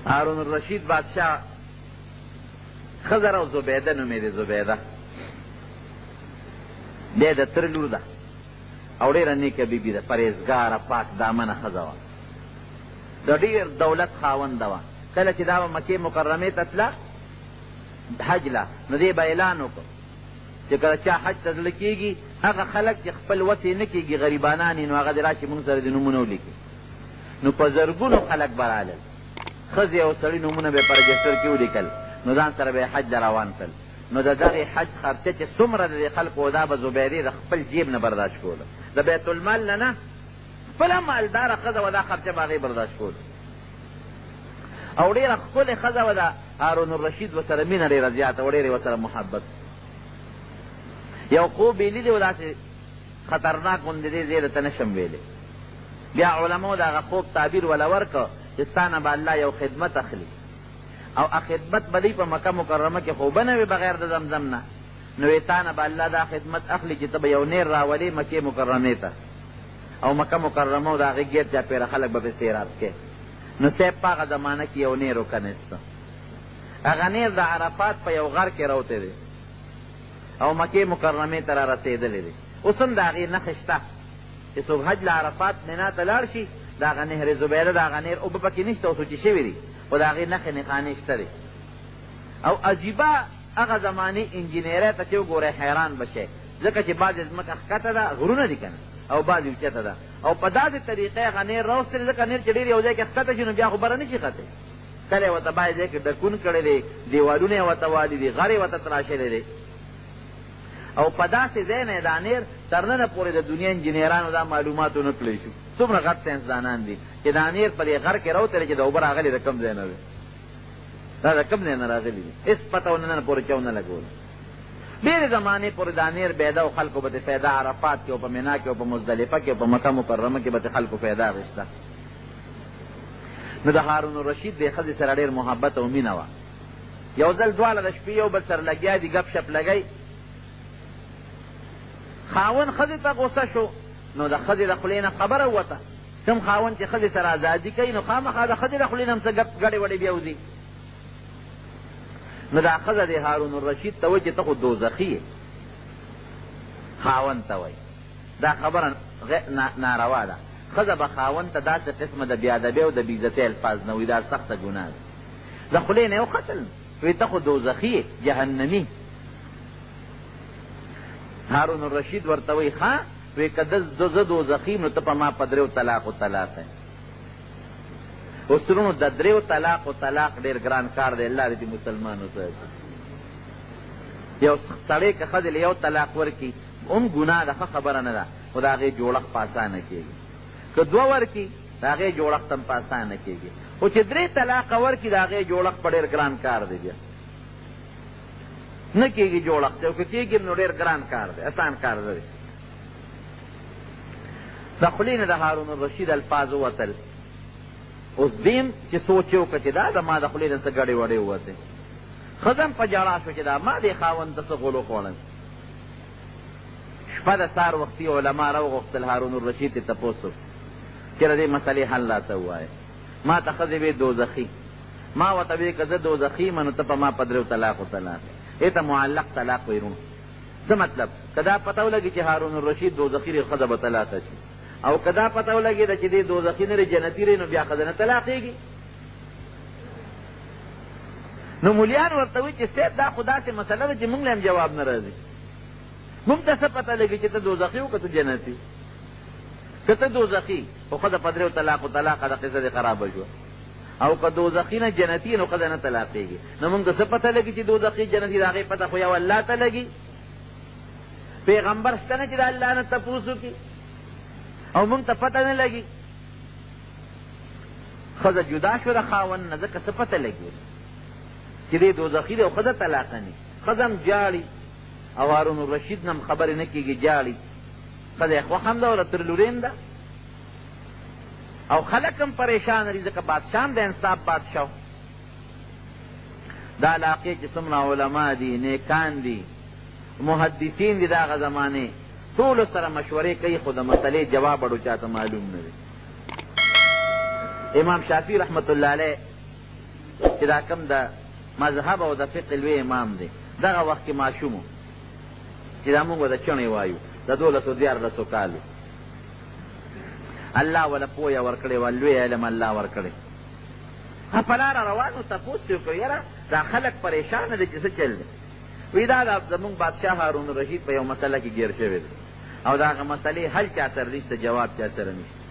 هارون الرشید بادشاہ خضر او زبیده نومې دی زبیده دی د تره لور ده او ډېره نیکه بیبي ده پرهیزګاره پاک دامنه ښځه وه د ډېر دولت خاونده وه کله چې دا به مکې مکرمې ته تله حج له نو دې به اعلان وکړ چې کله چا حج ته زړه کېږي هغه خلک چې خپل وس یې نه کېږي غریبانان یې نو هغه دې راشي موږ سره دې نومونه ولیکي نو په زرګونو خلک به رالل ښځې او سړي نومونه به یې په رجسټر کې ولیکل نو ځان سره به یې حج له روان کړل نو د دغې حج خرچه چې څومره د دې خلکو دا به زبیدې د خپل جیب نه برداشت کوله د بیت المال نه نه خپله مالداره ښځه وه دا خرچه به هغې برداشت کوله او ډېره ښکلې ښځه وه د هارون الرشید ورسره مینه ډېره زیاته وه ډېرې ورسره محبت یو خوب یې لیدی و داسې خطرناک غوندې دی زه یې درته نشم ویلی بیا علماو د هغه خوب تعبیر وله ورکړه چې ستا نه به الله یو خدمت اخلي او خدمت به دی په مکه مکرمه کې خو به نه وي بغیر د زمزم نه نو یې تا نه به الله دا خدمت اخلي چې ته به یو نیر راولې مکې مکرمې ته او مکه مکرمه او د هغې ګیر چاپېره خلک به پې سیراب کې نو صاحب په هغه زمانه کې یو نیر وکنیسته هغه نیر د عرفات په یو غر کې روتی دی او مکې مکرمې ته را رسېدلی دی اوس هم د هغې نښې شته چې څوک حج له عرفات مینا ته لاړ شي د هغه نهر زبیده د هغه نیر اوبه پکې نشته او سوچې شوي دي خو د هغې نښې نښانې شته دی او عجیبه هغه زمانې انجینرۍ ته چې وګورئ حیران به شئ ځکه چې بعضې ځمکه ښکته ده غرونه دي که نه او بعضې اوچته ده او په داسې طریقه هغه نیر راوستلې ځکه نیر چې ډېر یو ځای کې ښکته شي نو بیا خو بره نه شي ختلی کله یې ورته بعضې ځای کې ډکون کړی دی دیوالونه یې ورته والي دي غر یې ورته تراشلی دی او په داسې ځای نه یې دا نیر تر ننه پورې د دنیا انجینرانو دا معلومات ونه کړی شو څومره غټ ساینسدانان دي چې دا نیر په دې غر کې راوتلی چې د اوبه راغلي د کوم ځای نه دی دا د کوم ځای نه راغلي دي هېڅ پته ونه نن پورې چا ونه لګوله ډېرې زمانې پورې دا نیر بیده او خلکو به ترې فایده عرفات کې او په مینا کې او په مزدلفه کې او په مکه مکرمه کې به ترې خلکو فایده اخېسته نو د هارون الرشید دې ښځې سره ډېر محبت او مینه وه یو ځل دواړه د شپې یو بل سره لګیا دي ګپ شپ لګی خاوند ښځې ته غوسه شو نو د ښځې د خولې نه خبره ووته کوم خاوند چې ښځې سره ازادي کوي نو خامخا د ښځې د خولې نه هم څه ګډې وډې بیا وځي نو دا ښځه د هارون الرشید ته وایي چې ته خو دوزخي یې خاوند ته وایي دا خبره ناروا ده ښځه به خاوند ته داسې قسمه د بېادبۍ او د بېعزتۍ الفاظ نه وایي دا سخته ګناه ده د خولې نه یې وختل وایي ته خو دوزخي یې جهنمي هارون الرشید ورته وایي ښه وی که زه دوزخي نو ته په ما په دریو طلاقو طلاق یې اوس ترونو د دریو طلاقو طلاق ډېر ګران کار دی الله دې مسلمانو سره یو سړی که ښځې له یو طلاق ورکړي هم ګناه ده ښه خبره نه ده خو د هغې جوړښت په اسانه کېږي که دوه ورکړي د هغې جوړښت هم په اسانه کېږي خو چې درې طلاقه ورکړي د هغې جوړښت په ډېر ګران کار دی بیا نه کېږي جوړښت او که کېږي نو ډېر ګران کار دی اسان کار دی د خولې نه د هارون الرشید الفاظ ووتل اوس دیم چې سوچ یې وکړه چې دا زما د خولې نه څه ګډې وډې ووتې ښځه هم په ژړا شوه چې دا ما دې خاوند ته څه غول وخوړل شپه د سهار وختي علما راوغوښتل هارون الرشید ته تپوس چې د دې مسلې حل راته ووایه ما ته ښځې وې دوزخي ما ورته وې که زه دوزخي یم نو ته په ما په دریو طلاقو طلاق دې ته معلق طلاق وایي څه مطلب که دا پته ولګي چې هارون الرشید دوزخي دی ښځه به طلاقه شي او که دا پته ولګېده چې دې دوزخي نه دی جنتي دی نو بیا ښځه نه طلاقېږي نو مولیان ورته وایي چې صاحب دا خو داسې مسله ده چې موږ له هم جواب نه راځي موږ ته څه پته لګي چې ته دوزخي و که ته جنتي که ته دوزخي خو ښځه په دریو طلاقو طلاقه ده قصه دې خرابه شوه او که دوزخي نه جنتي نو ښځه نه طلاقېږي نو موږ ته څه پته لګي چې دوزخي جنتي د هغې پته خو یو الله ته لګي پیغمبر شته نه چې د الله نه تپوس وکړي او موږ ته پته نه لګي ښځه جدا شوه د خاوند نه ځکه څه پته لګي چې دې دوزخي دی او ښځه طلاقه نه ښځه هم جاړي او هارون الرشید نه هم خبرې نه کېږي جاړي ښځه یې خوښ هم ده او له تر لورې هم ده او خلک هم پریشان دي ځکه بادشاه هم د انصاف بادشاه دا علاقې چې څومره علما دي نیکان دي محدثین دي د هغه زمانې ټولو سره مشورې کوي خو د مسلې جواب اړو چاته معلوم نه دی امام شافعي رحمت الله علیه چې دا کم د مذهب او د فقه لوی امام دی، دغه وخت کې ماشوم و چې دا مونږ د چڼې وایو، د 12 کالو. الله وله پویه ورکړې وه، لوی علم الله ورکړی. په لاره روانو تپوس یې وکړ، یاره دا خلک پریشانه دي چې څه چل دی. وی دا زمونږ بادشاه هارون الرشید په یو مسله کې ګیر شوی دی او د هغه مسلې حل چا سره نشته، جواب چا سره نشته.